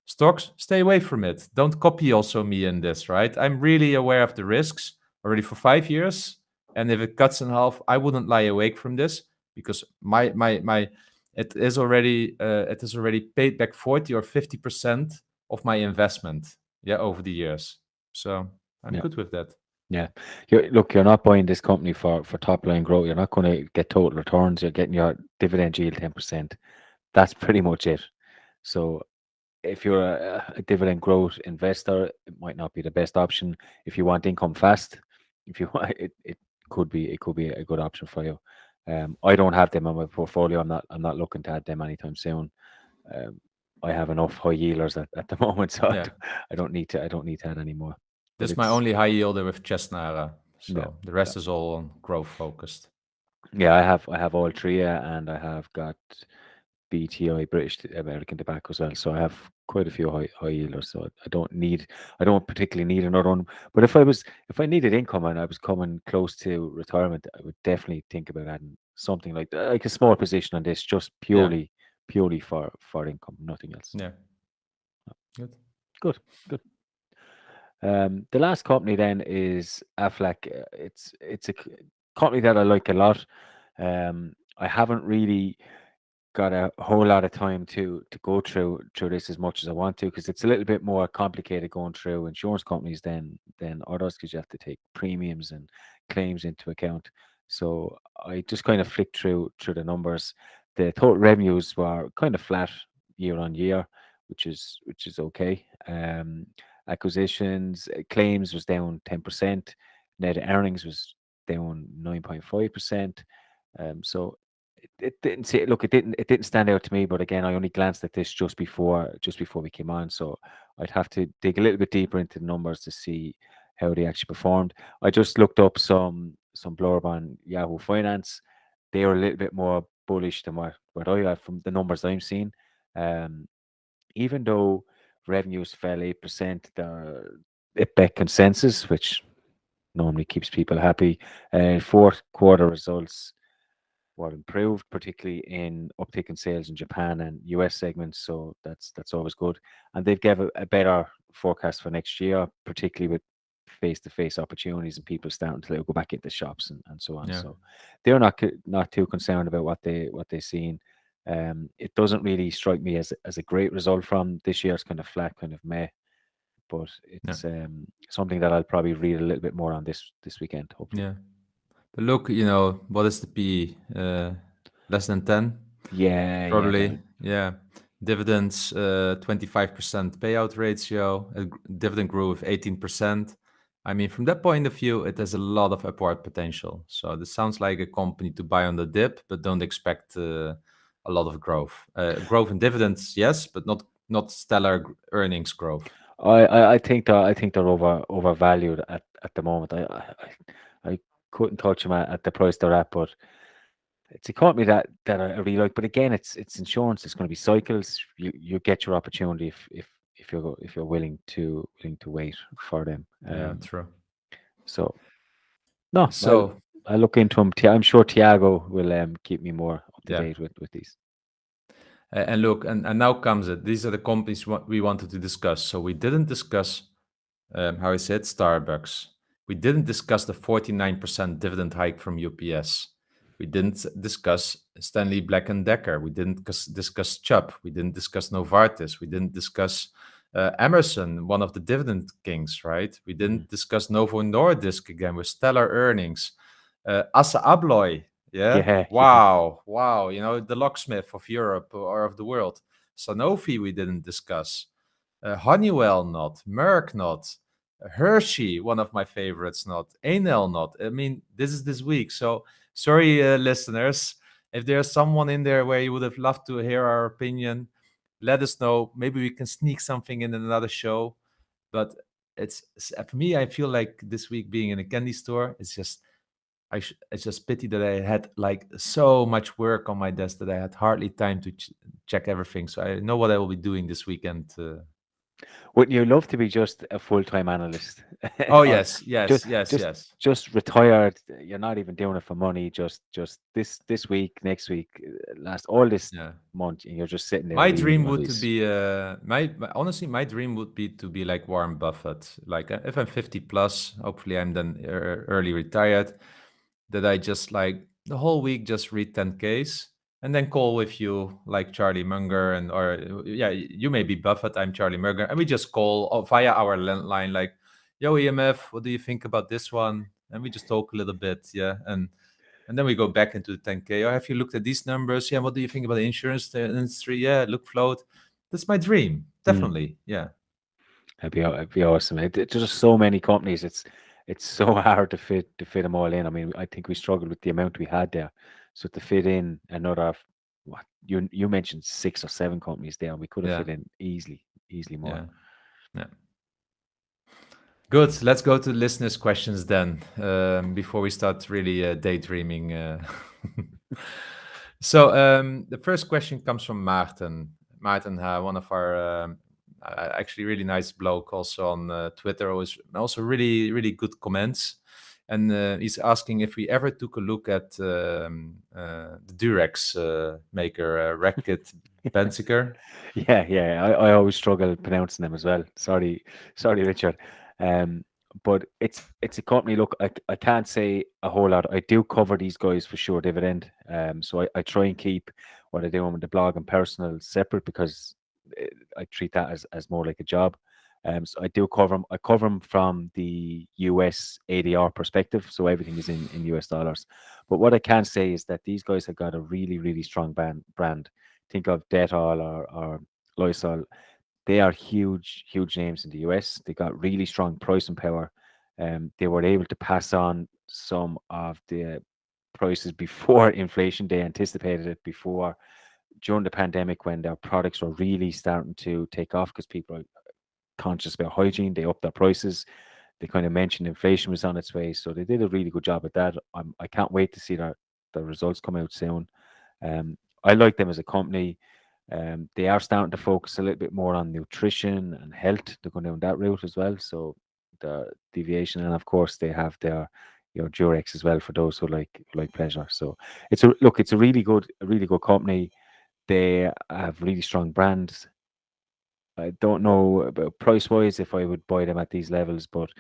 [SPEAKER 2] stocks, stay away from it. Don't copy also me in this, right? I'm really aware of the risks already for 5 years, and if it cuts in half, I wouldn't lie awake from this, because my it is already paid back 40 or 50% of my investment, yeah, over the years. So I'm
[SPEAKER 1] yeah,
[SPEAKER 2] good with that.
[SPEAKER 1] yeah. Look, you're not buying this company for top line growth. You're not going to get total returns. You're getting your dividend yield 10%. That's pretty much it. So if you're a dividend growth investor, it might not be the best option. If you want income fast, if you want it could be a good option for you. I don't have them in my portfolio. I'm not looking to add them anytime soon. Um, I have enough high yielders at the moment, so
[SPEAKER 2] Yeah.
[SPEAKER 1] I don't need to add any more. But
[SPEAKER 2] This is my
[SPEAKER 1] it's
[SPEAKER 2] only high yielder with Chestnut.
[SPEAKER 1] yeah,
[SPEAKER 2] So the
[SPEAKER 1] yeah,
[SPEAKER 2] rest is all on growth focused.
[SPEAKER 1] yeah. I have all three, and I have got BTI, British American Tobacco as well. So I have quite a few high yielders. So I don't particularly need another one. But if I needed income and I was coming close to retirement, I would definitely think about adding something like a small position on this, just
[SPEAKER 2] Yeah.
[SPEAKER 1] purely for income, nothing else.
[SPEAKER 2] Yeah. Good.
[SPEAKER 1] Good, good. The last company then is Aflac. It's a company that I like a lot. I haven't really got a whole lot of time to go through this as much as I want to, because it's a little bit more complicated going through insurance companies than others, because you have to take premiums and claims into account. So I just kind of flicked through the numbers. The total revenues were kind of flat year on year, which is okay. Acquisitions, claims was down 10%. Net earnings was down 9.5%. So it didn't say look, it didn't stand out to me, but again, I only glanced at this just before we came on, so I'd have to dig a little bit deeper into the numbers to see how they actually performed. I just looked up some blurb on Yahoo Finance. They were a little bit more bullish than what I have from the numbers I'm seeing. Um, Even though revenues fell 8%, the IPEC consensus, which normally keeps people happy, fourth quarter results were improved, particularly in uptick in sales in Japan and US segments. So that's always good. And they've given a better forecast for next year, particularly with face-to-face opportunities and people starting to go back into shops and so on.
[SPEAKER 2] Yeah.
[SPEAKER 1] So they're not too concerned about what they're seeing. It doesn't really strike me as a great result from this year's kind of flat, kind of meh. But
[SPEAKER 2] Yeah.
[SPEAKER 1] it's something that I'll probably read a little bit more on this weekend, hopefully.
[SPEAKER 2] Yeah. But look, what is the P? Less than 10?
[SPEAKER 1] Yeah,
[SPEAKER 2] Probably. Yeah. Dividends, 25% payout ratio. Dividend grew with 18%. I mean, from that point of view, it has a lot of upward potential. So this sounds like a company to buy on the dip, but don't expect a lot of growth. Growth in dividends, yes, but not stellar earnings growth.
[SPEAKER 1] I think they're overvalued at the moment. I couldn't touch them at the price they're at, but it's a company that I really like. But again, it's insurance. It's going to be cycles. You get your opportunity if you're willing to wait for them.
[SPEAKER 2] Yeah, true.
[SPEAKER 1] So no,
[SPEAKER 2] So
[SPEAKER 1] I'll look into them. I'm sure Tiago will keep me more up to
[SPEAKER 2] yeah.
[SPEAKER 1] date with these.
[SPEAKER 2] And look, and now comes it. These are the companies what we wanted to discuss. So we didn't discuss, how I said, Starbucks. We didn't discuss the 49% dividend hike from UPS. We didn't discuss Stanley Black& and Decker. We didn't discuss Chubb. We didn't discuss Novartis. We didn't discuss Emerson, one of the dividend kings, right? We
[SPEAKER 1] Mhm.
[SPEAKER 2] didn't discuss Novo Nordisk again with stellar earnings. Assa Abloy, yeah.
[SPEAKER 1] Yeah, yeah,
[SPEAKER 2] Wow, wow. The locksmith of Europe or of the world. Sanofi, we didn't discuss. Honeywell, not. Merck, not. Hershey, one of my favorites, not. Enel, not. I mean, this is this week. So sorry, listeners. If there's someone in there where you would have loved to hear our opinion, let us know. Maybe we can sneak something in another show. But for me, I feel like this week being in a candy store, it's just pity that I had like so much work on my desk that I had hardly time to check everything. So I know what I will be doing this weekend.
[SPEAKER 1] Wouldn't you love to be just a full-time analyst?
[SPEAKER 2] Oh
[SPEAKER 1] Or
[SPEAKER 2] yes,
[SPEAKER 1] just
[SPEAKER 2] yes, yes,
[SPEAKER 1] just
[SPEAKER 2] yes.
[SPEAKER 1] just retired? You're not even doing it for money. Just this week, next week, last all this
[SPEAKER 2] Yeah.
[SPEAKER 1] month, and you're just sitting there
[SPEAKER 2] My
[SPEAKER 1] reading
[SPEAKER 2] dream
[SPEAKER 1] all
[SPEAKER 2] would to
[SPEAKER 1] these.
[SPEAKER 2] be honestly my dream would be to be like Warren Buffett. Like if I'm 50 plus, hopefully I'm then early retired. That I just like the whole week just read 10Ks and then call with you like Charlie Munger or yeah, you may be Buffett, I'm Charlie Munger, and we just call via our landline like, yo EMF, what do you think about this one? And we just talk a little bit, yeah, and then we go back into the 10K. Oh, have you looked at these numbers? Yeah, what do you think about the insurance industry? Yeah, look float. That's my dream,
[SPEAKER 1] Mm,
[SPEAKER 2] definitely. Yeah,
[SPEAKER 1] it'd be awesome. There's just so many companies. It's so hard to fit them all in. I mean, I think we struggled with the amount we had there. So to fit in another, what you mentioned 6 or 7 companies there, we could have
[SPEAKER 2] yeah,
[SPEAKER 1] fit in easily more.
[SPEAKER 2] yeah, yeah. Good. Let's go to listeners' questions then, before we start really daydreaming. So the first question comes from Maarten. Maarten, one of our actually really nice bloke, also on Twitter, always also really really good comments, and he's asking if we ever took a look at the Durex maker, Reckitt Benziger.
[SPEAKER 1] Yeah. I always struggle pronouncing them as well. Sorry, Richard. Um, but it's a company. Look, I can't say a whole lot. I do cover these guys for sure, Dividend. So I try and keep what I do on the blog and personal separate because I treat that as more like a job. So I do cover them. I cover them from the US ADR perspective, so everything is in US dollars. But what I can say is that these guys have got a really really strong brand. Think of Dettol or Lysol. They are huge names in the US. They got really strong pricing power. They were able to pass on some of the prices before inflation. They anticipated it before during the pandemic when their products were really starting to take off because people are conscious about hygiene. They upped their prices. They kind of mentioned inflation was on its way, so they did a really good job at that. I can't wait to see the results come out soon. I like them as a company. They are starting to focus a little bit more on nutrition and health. They're going down that route as well. So the deviation, and of course they have their Durex as well for those who like pleasure. So it's a really good company. They have really strong brands. I don't know about price wise if I would buy them at these levels, but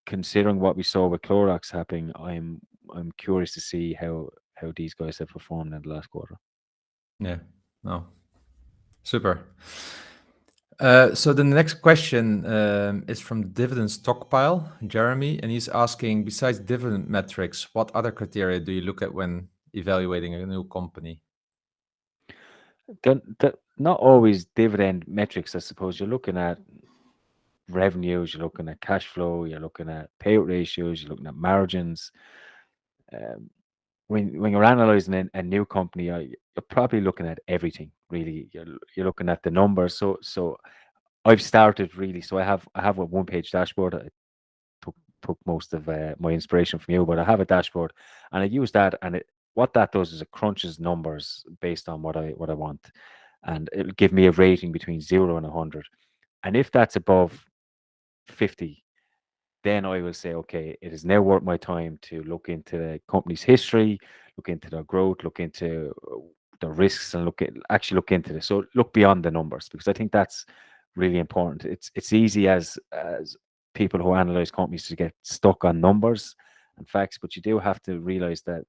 [SPEAKER 1] considering what we saw with Clorox happening, I'm curious to see how these guys have performed in the last quarter.
[SPEAKER 2] Yeah. No. Super. So the next question is from Dividend Stockpile, Jeremy, and he's asking, besides dividend metrics, what other criteria do you look at when evaluating a new company?
[SPEAKER 1] Not always dividend metrics, I suppose. You're looking at revenues, you're looking at cash flow, you're looking at payout ratios, you're looking at margins. Um, when you're analyzing a new company, you're probably looking at everything. Really, you're looking at the numbers. So I've started really. So I have a one page dashboard. I took most of my inspiration from you, but I have a dashboard, and I use that. And what that does is it crunches numbers based on what I want, and it'll give me a rating between 0 and 100. And if that's above 50, then I will say, okay, it is now worth my time to look into the company's history, look into their growth, look into the risks, and actually look into this. So look beyond the numbers because I think that's really important. It's easy as people who analyze companies to get stuck on numbers and facts, but you do have to realize that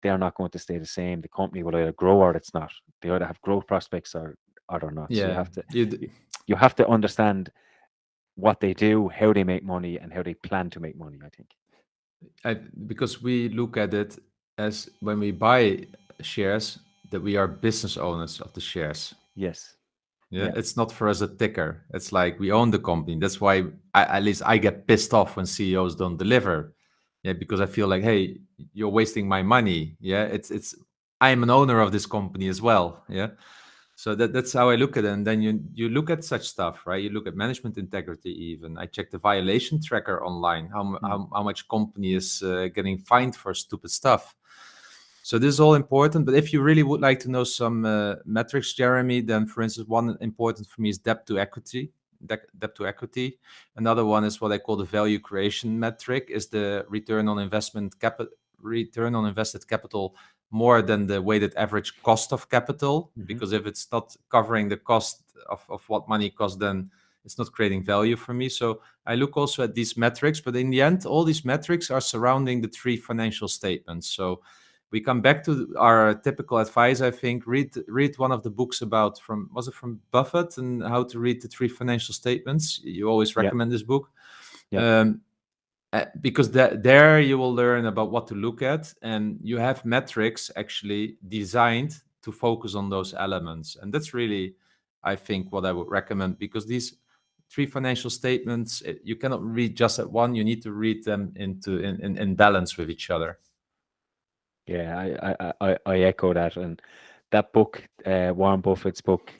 [SPEAKER 1] they're not going to stay the same. The company will either grow or it's not. They either have growth prospects or they're not. So you
[SPEAKER 2] Yeah,
[SPEAKER 1] have to
[SPEAKER 2] you
[SPEAKER 1] you, you have to understand what they do, how they make money, and how they plan to make money, I think.
[SPEAKER 2] because we look at it as when we buy shares that we are business owners of the shares.
[SPEAKER 1] Yes.
[SPEAKER 2] Yeah,
[SPEAKER 1] Yeah.
[SPEAKER 2] it's not for us a ticker. It's like we own the company. That's why at least I get pissed off when CEOs don't deliver. Yeah, because I feel like, hey, you're wasting my money. Yeah, it's I'm an owner of this company as well. Yeah, so that's how I look at it. And then you look at such stuff, right? You look at management integrity. Even I check the violation tracker online.
[SPEAKER 1] Mm.
[SPEAKER 2] How much company is getting fined for stupid stuff. So this is all important. But if you really would like to know some metrics, Jeremy, then for instance, one important for me is debt to equity. Debt to equity. Another one is what I call the value creation metric, is the return on invested capital more than the weighted average cost of capital.
[SPEAKER 1] Hmm.
[SPEAKER 2] Because if it's not covering the cost of what money costs, then it's not creating value for me. So I look also at these metrics, but in the end, all these metrics are surrounding the three financial statements. So we come back to our typical advice. I think read one of the books about from Buffett and how to read the three financial statements. You always
[SPEAKER 1] Yeah.
[SPEAKER 2] recommend this book.
[SPEAKER 1] Yeah.
[SPEAKER 2] Um, because there you will learn about what to look at, and you have metrics actually designed to focus on those elements. And that's really, I think, what I would recommend, because these three financial statements, you cannot read just at one. You need to read them in balance with each other.
[SPEAKER 1] Yeah. I echo that. And that book, Warren Buffett's book,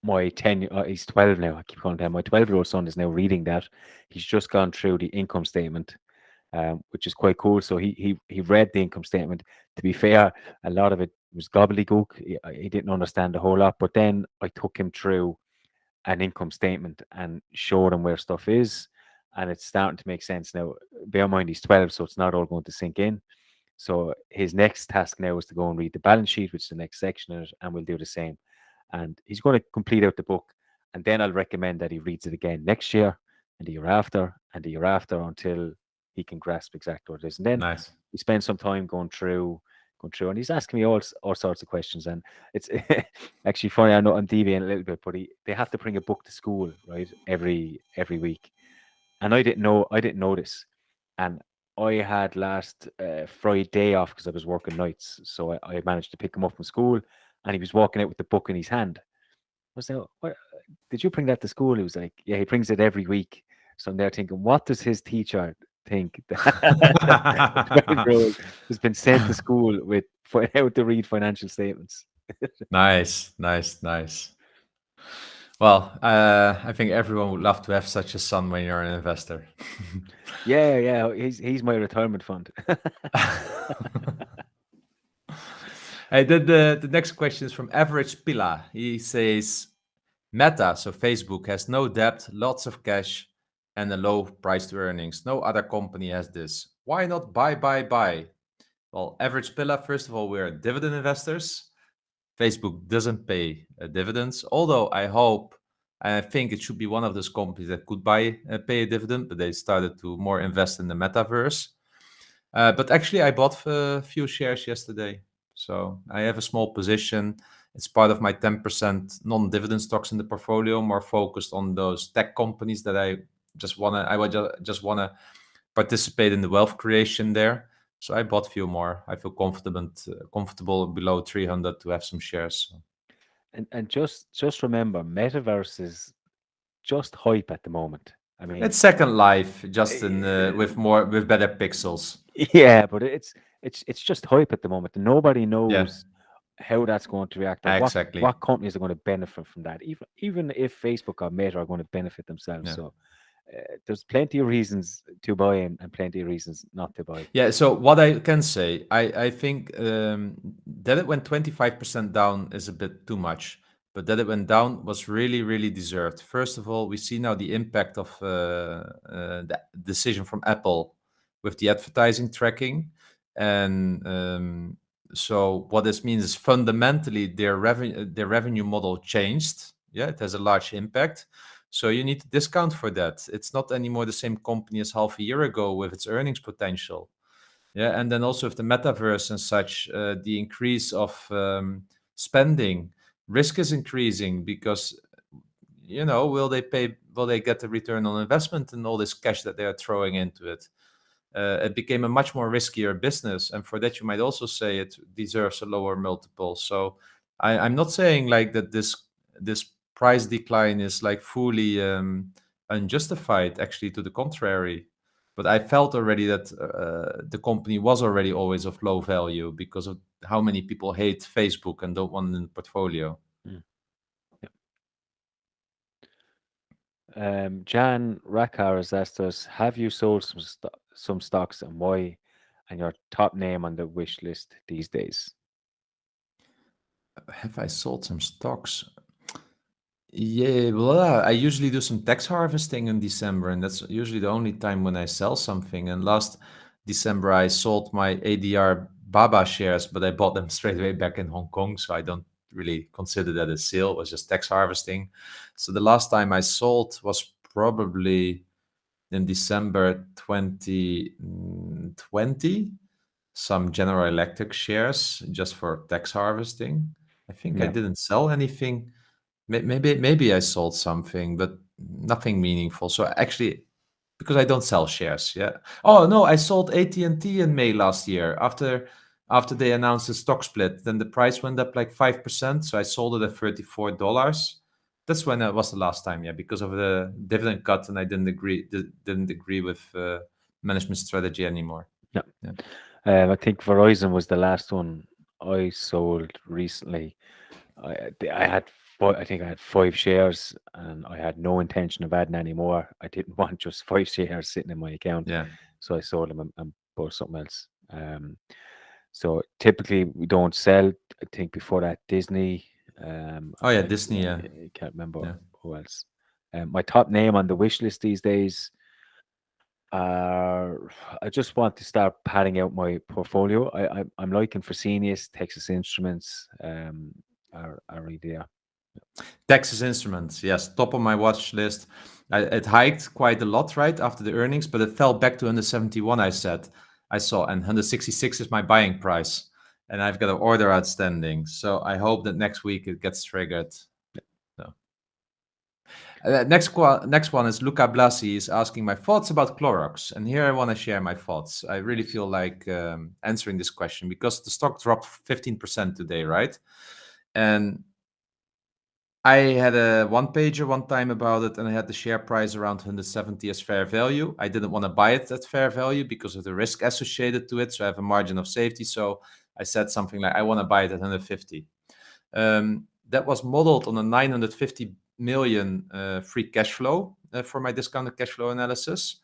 [SPEAKER 1] he's 12 now. I keep calling him. My 12-year-old son is now reading that. He's just gone through the income statement, which is quite cool. So he read the income statement. To be fair, a lot of it was gobbledygook. He didn't understand a whole lot. But then I took him through an income statement and showed him where stuff is, and it's starting to make sense now. Bear in mind he's 12, so it's not all going to sink in. So his next task now is to go and read the balance sheet, which is the next section in it, and we'll do the same. And he's going to complete out the book, and then I'll recommend that he reads it again next year, and the year after, and the year after, until he can grasp exactly what it is. And then
[SPEAKER 2] Nice.
[SPEAKER 1] we spend some time going through going through, and he's asking me all sorts of questions, and it's actually funny. I know I'm deviating a little bit, but they have to bring a book to school, right, every week, and I didn't know this, and I had last Friday off because I was working nights, so I managed to pick him up from school, and he was walking out with the book in his hand. I was like, "What, did you bring that to school?" He was like, "Yeah, he brings it every week." So I'm there thinking, what does his teacher think that a 12-year-old has been sent to school with for how to read financial statements?
[SPEAKER 2] Nice, nice, nice. Well, I think everyone would love to have such a son when you're an investor.
[SPEAKER 1] Yeah, yeah, he's my retirement fund.
[SPEAKER 2] Hey, the next question is from Average Pila. He says, Meta, so Facebook, has no debt, lots of cash, and a low price to earnings. No other company has this. Why not buy, buy, buy? Well, Average Pila, first of all, we're dividend investors. Facebook doesn't pay dividends, although I hope and I think it should be one of those companies that could pay a dividend, but they started to more invest in the metaverse. But actually, I bought a few shares yesterday, so I have a small position. It's part of my 10% non-dividend stocks in the portfolio, more focused on those tech companies that I would just wanna participate in the wealth creation there. So I bought a few more. I feel comfortable below 300 to have some shares.
[SPEAKER 1] And just remember, metaverse is just hype at the moment. I mean,
[SPEAKER 2] It's Second Life, just in
[SPEAKER 1] eh,
[SPEAKER 2] with better pixels.
[SPEAKER 1] yeah, but it's just hype at the moment, and nobody
[SPEAKER 2] Yeah,
[SPEAKER 1] knows how that's going to react or
[SPEAKER 2] exactly.
[SPEAKER 1] what companies are going to benefit from that. Even if Facebook or Meta are going to benefit themselves.
[SPEAKER 2] Yeah.
[SPEAKER 1] So there's plenty of reasons to buy and plenty of reasons not to buy.
[SPEAKER 2] Yeah, so what I can say, I think that it went 25% down is a bit too much, but that it went down was really, really deserved. First of all, we see now the impact of the decision from Apple with the advertising tracking. And so what this means is fundamentally their revenue model changed. Yeah, it has a large impact. So you need to discount for that. It's not anymore the same company as half a year ago with its earnings potential. Yeah, and then also with the metaverse and such, the increase of spending, risk is increasing because will they get the return on investment and all this cash that they are throwing into it? It became a much more riskier business, and for that you might also say it deserves a lower multiple. So I'm not saying like that this price decline is like fully unjustified. Actually, to the contrary, but I felt already that the company was already always of low value because of how many people hate Facebook and don't want it in the portfolio.
[SPEAKER 1] Mm. Jan Rakar has asked us, have you sold some stocks and why, and your top name on the wish list these days?
[SPEAKER 2] Have I sold some stocks? Yeah, well, I usually do some tax harvesting in December, and that's usually the only time when I sell something. And last December, I sold my ADR Baba shares, but I bought them straight away back in Hong Kong, so I don't really consider that a sale. It was just tax harvesting. So the last time I sold was probably in December 2020, some General Electric shares just for tax harvesting. I think I
[SPEAKER 1] Yeah.
[SPEAKER 2] didn't sell anything. Maybe I sold something, but nothing meaningful. So actually, because I don't sell shares, yeah. Oh no, I sold AT&T in May last year after they announced the stock split. Then the price went up like 5%, so I sold it at $34. That's when it was the last time, yeah, because of the dividend cut, and I didn't agree with management strategy anymore.
[SPEAKER 1] Yeah.
[SPEAKER 2] Yeah,
[SPEAKER 1] I think Verizon was the last one I sold recently. I had I think I had 5 shares and I had no intention of adding any more. I didn't want just 5 shares sitting in my account,
[SPEAKER 2] yeah.
[SPEAKER 1] so I sold them and bought something else. So typically we don't sell. I think before that Disney.
[SPEAKER 2] Oh yeah,
[SPEAKER 1] I,
[SPEAKER 2] Disney. Yeah,
[SPEAKER 1] I can't remember
[SPEAKER 2] yeah.
[SPEAKER 1] who else. My top name on the wish list these days. Uh, I just want to start padding out my portfolio. I'm liking Fresenius, Texas Instruments, are really there.
[SPEAKER 2] Texas Instruments, yes, top of my watch list. It hiked quite a lot right after the earnings, but it fell back to 171. I saw, and 166 is my buying price. and I've got an order outstanding. So I hope that next week it gets triggered. So, next one is Luca Blasi is asking my thoughts about Clorox, and here I want to share my thoughts. I really feel like answering this question because the stock dropped 15% today, right? And I had a one pager one time about it, and I had the share price around 170 as fair value. I didn't want to buy it at fair value because of the risk associated to it. So I have a margin of safety. So I said something like, I want to buy it at 150. That was modeled on a 950 million free cash flow for my discounted cash flow analysis.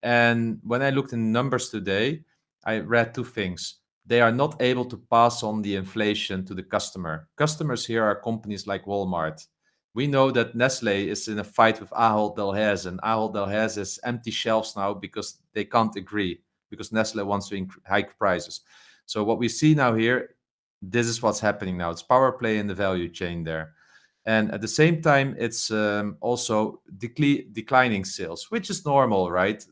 [SPEAKER 2] And when I looked in numbers today, I read two things. They are not able to pass on the inflation to the customer. Customers here are companies like Walmart. We know that Nestle is in a fight with Ahold Delhaize, and Ahold Delhaize is empty shelves now because they can't agree, because Nestle wants to hike prices. So what we see now here, this is what's happening now. It's power play in the value chain there. And at the same time, it's also declining sales, which is normal, right?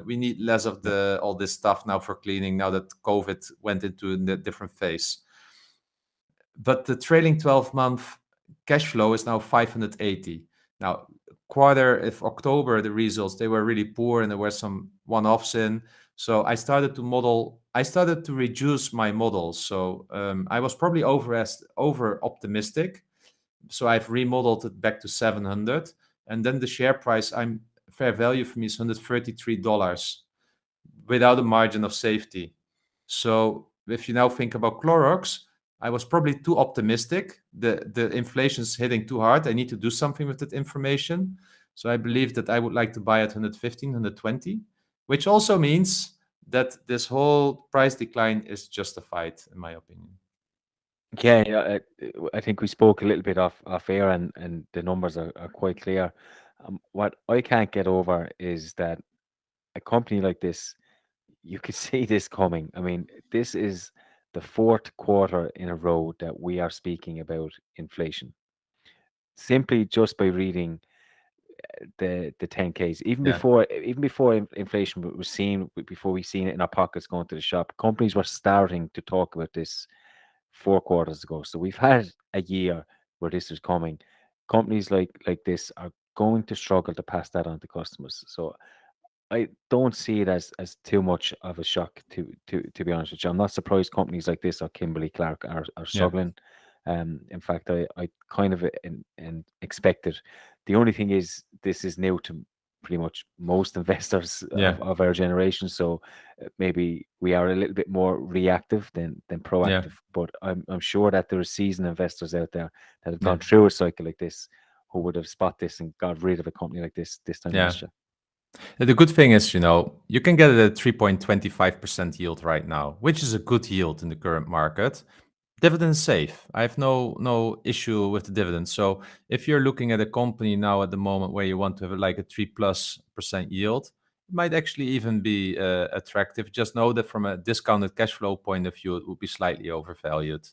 [SPEAKER 2] We need less of the all this stuff now for cleaning now that COVID went into a different phase. But the trailing 12-month cash flow is now 580. Now, quarter of October, the results, they were really poor and there were some one-offs in. So I started to reduce my models. So I was probably over optimistic. So I've remodeled it back to 700. And then the share price, fair value for me is $133 without a margin of safety. So if you now think about Clorox, I was probably too optimistic. The inflation's hitting too hard. I need to do something with that information. So I believe that I would like to buy at 115, 120, which also means that this whole price decline is justified, in my opinion.
[SPEAKER 1] Yeah, yeah, I think we spoke a little bit off air, and the numbers are quite clear. What I can't get over is that a company like this, you could see this coming. I mean, this is the fourth quarter in a row that we are speaking about inflation, simply just by reading the 10Ks.
[SPEAKER 2] Yeah,
[SPEAKER 1] Even before inflation was seen, before we seen it in our pockets going to the shop, companies were starting to talk about this 4 quarters ago. So we've had a year where this is coming. Companies like this are going to struggle to pass that on to customers. So I don't see it as too much of a shock, to be honest with you. I'm not surprised companies like this or Kimberly Clark are
[SPEAKER 2] yeah,
[SPEAKER 1] struggling. In fact, I kind of expected. The only thing is, this is new to pretty much most investors
[SPEAKER 2] yeah,
[SPEAKER 1] of our generation. So maybe we are a little bit more reactive than
[SPEAKER 2] yeah,
[SPEAKER 1] proactive. But I'm sure that there are seasoned investors out there that have
[SPEAKER 2] yeah,
[SPEAKER 1] gone through a cycle like this, who would have spot this and got rid of a company like this time
[SPEAKER 2] yeah.
[SPEAKER 1] last year.
[SPEAKER 2] The good thing is, you can get it at 3.25% yield right now, which is a good yield in the current market. Dividend safe. I have no issue with the dividend. So if you're looking at a company now at the moment where you want to have like a 3+% yield, it might actually even be attractive. Just know that from a discounted cash flow point of view, it would be slightly overvalued.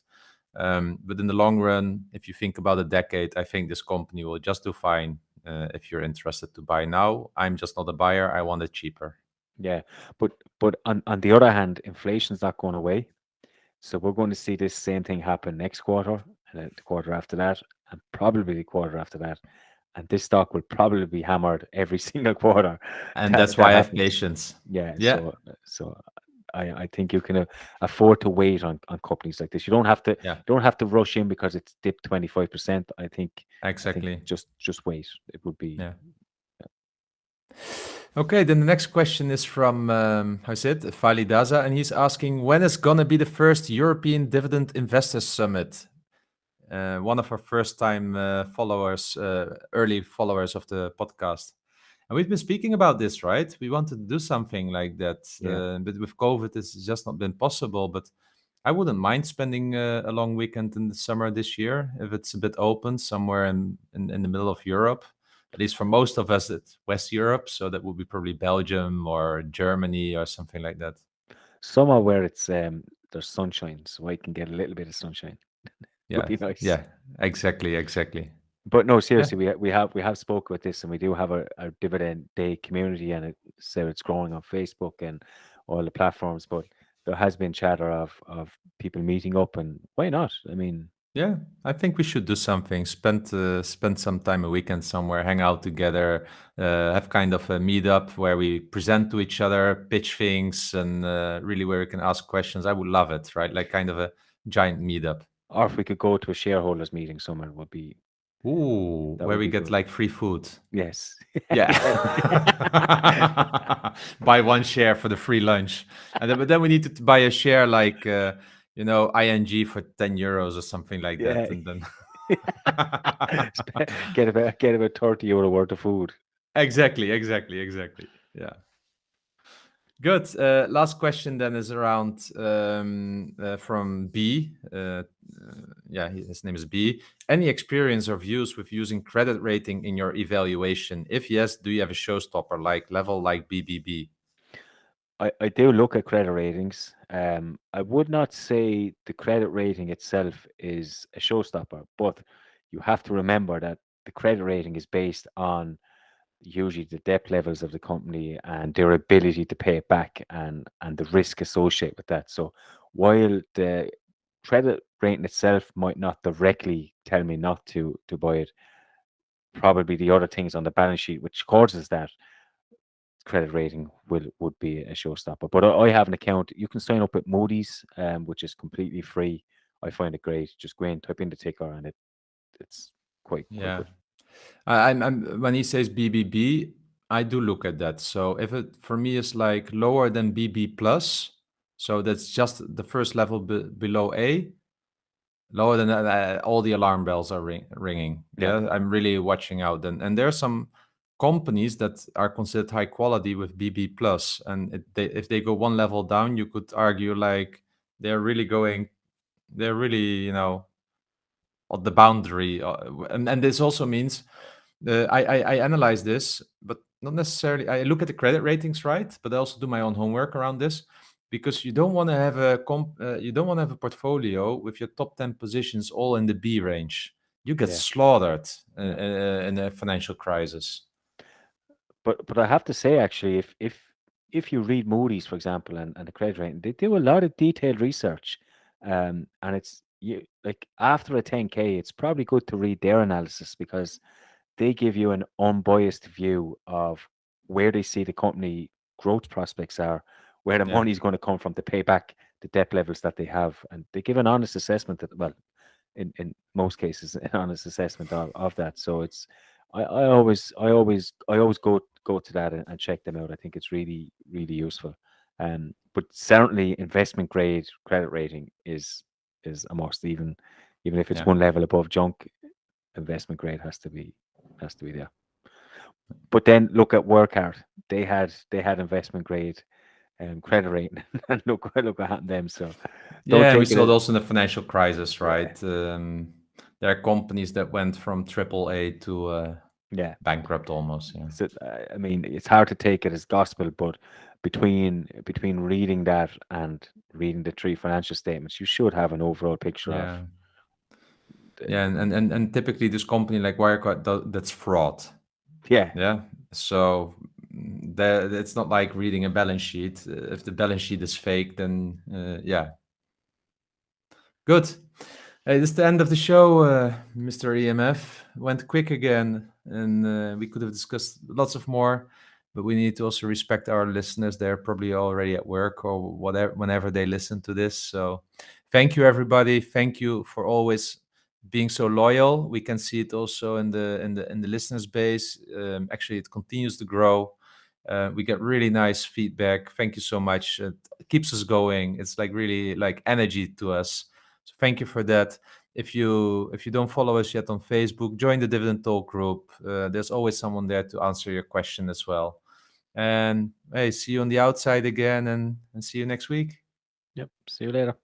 [SPEAKER 2] But in the long run, if you think about a decade, I think this company will just do fine. If you're interested to buy now, I'm just not a buyer. I want it cheaper.
[SPEAKER 1] Yeah, but on the other hand, inflation's not going away. So we're going to see this same thing happen next quarter, and then the quarter after that, and probably the quarter after that. And this stock will probably be hammered every single quarter
[SPEAKER 2] And
[SPEAKER 1] that
[SPEAKER 2] that's why
[SPEAKER 1] that
[SPEAKER 2] I have
[SPEAKER 1] happens.
[SPEAKER 2] patience.
[SPEAKER 1] Yeah,
[SPEAKER 2] Yeah,
[SPEAKER 1] so I think you can afford to wait on companies like this.
[SPEAKER 2] yeah,
[SPEAKER 1] You don't have to rush in because it's dipped 25%. I think
[SPEAKER 2] exactly.
[SPEAKER 1] just wait. It would be.
[SPEAKER 2] Yeah. Okay, then the next question is from how's it, Daza, and he's asking when is gonna be the first European Dividend Investors Summit? One of our first-time followers, early followers of the podcast, and we've been speaking about this, right? We wanted to do something like that,
[SPEAKER 1] Yeah.
[SPEAKER 2] but with COVID, it's just not been possible. But I wouldn't mind spending a long weekend in the summer this year if it's a bit open somewhere in the middle of Europe. At least for most of us, it's West Europe, so that would be probably Belgium or Germany or something like that.
[SPEAKER 1] Somewhere where it's there's sunshine, so I can get a little bit of sunshine. Would
[SPEAKER 2] Yeah,
[SPEAKER 1] be nice.
[SPEAKER 2] yeah, exactly, exactly.
[SPEAKER 1] But no,
[SPEAKER 2] Yeah,
[SPEAKER 1] seriously, we have spoke about this, and we do have a dividend day community, and so it's growing on Facebook and all the platforms. But there has been chatter of people meeting up, and why not? I mean,
[SPEAKER 2] Yeah, I think we should do something. Spend some time a weekend somewhere, hang out together, have kind of a meetup where we present to each other, pitch things, and really where we can ask questions. I would love it, right? Like kind of a giant meetup.
[SPEAKER 1] or if we could go to a shareholders meeting somewhere,
[SPEAKER 2] Ooh,
[SPEAKER 1] that
[SPEAKER 2] where
[SPEAKER 1] would
[SPEAKER 2] we
[SPEAKER 1] be
[SPEAKER 2] get
[SPEAKER 1] good.
[SPEAKER 2] like free food.
[SPEAKER 1] Yes.
[SPEAKER 2] Yeah.
[SPEAKER 1] Yeah.
[SPEAKER 2] Buy one share for the free lunch. And then, but then we need to buy a share like, ING for 10 euros or something like that.
[SPEAKER 1] Yeah.
[SPEAKER 2] And then.
[SPEAKER 1] Get about 30 euro worth of food.
[SPEAKER 2] Exactly, exactly, exactly. Yeah. Good. Last question then is around from B. Yeah, his name is B. Any experience or views with using credit rating in your evaluation? If yes, do you have a showstopper like level like BBB?
[SPEAKER 1] I do look at credit ratings. I would not say the credit rating itself is a showstopper, but you have to remember that the credit rating is based on usually the debt levels of the company and their ability to pay it back, and the risk associated with that. So while the credit rating itself might not directly tell me not to buy it, probably the other things on the balance sheet which causes that credit rating would be a showstopper. But I have an account. You can sign up with Moody's, which is completely free. I find it great. Just go in, type in the ticker, and it's quite
[SPEAKER 2] Yeah.
[SPEAKER 1] good.
[SPEAKER 2] I'm when he says BBB, I do look at that. So if it for me is like lower than BB plus, so that's just the first level below A, lower than that, all the alarm bells are ringing.
[SPEAKER 1] Yeah,
[SPEAKER 2] Yeah, I'm really watching out. And there are some companies that are considered high quality with BB plus, and if they go one level down, you could argue like they're really going, they're really on the boundary. And this also means I analyze this, but not necessarily. I look at the credit ratings, right? But I also do my own homework around this because you don't want to have you don't want to have a portfolio with your top 10 positions all in the B range. You get
[SPEAKER 1] yeah,
[SPEAKER 2] slaughtered
[SPEAKER 1] yeah.
[SPEAKER 2] in a financial crisis.
[SPEAKER 1] But I have to say actually, if you read Moody's, for example, and the credit rating, they do a lot of detailed research, and it's you like after a 10K, it's probably good to read their analysis because they give you an unbiased view of where they see the company growth prospects are, where the
[SPEAKER 2] Yeah.
[SPEAKER 1] money is going to come from to pay back the debt levels that they have, and they give an honest assessment that, well, in most cases, an honest assessment of that. So it's I always go to that and check them out. I think it's really useful. But certainly investment grade credit rating is a must, even if it's
[SPEAKER 2] Yeah.
[SPEAKER 1] one level above junk, investment grade has to be there. But then look at Workart. They had investment grade credit rating, and look what happened to them. So don't
[SPEAKER 2] Yeah, and we
[SPEAKER 1] take
[SPEAKER 2] saw it
[SPEAKER 1] it.
[SPEAKER 2] also in the financial crisis,
[SPEAKER 1] Yeah,
[SPEAKER 2] right? There are companies that went from triple A to
[SPEAKER 1] yeah.
[SPEAKER 2] bankrupt almost. Yeah.
[SPEAKER 1] So I mean, it's hard to take it as gospel, but between reading that and reading the three financial statements, you should have an overall picture of.
[SPEAKER 2] Yeah.
[SPEAKER 1] The,
[SPEAKER 2] Yeah, and typically this company like Wirecard, that's fraud.
[SPEAKER 1] yeah,
[SPEAKER 2] Yeah. So it's not like reading a balance sheet. If the balance sheet is fake, then yeah. Good. Hey, this is the end of the show, Mr. EMF. Went quick again, and we could have discussed lots of more, but we need to also respect our listeners. They're probably already at work or whatever whenever they listen to this. So, thank you, everybody. Thank you for always being so loyal. We can see it also in the listeners base. Actually, it continues to grow. We get really nice feedback. Thank you so much. It keeps us going. It's like really like energy to us. So thank you for that. If you don't follow us yet on Facebook, join the Dividend Talk group. There's always someone there to answer your question as well. And hey, see you on the outside again, and see you next week.
[SPEAKER 1] yep. See you later.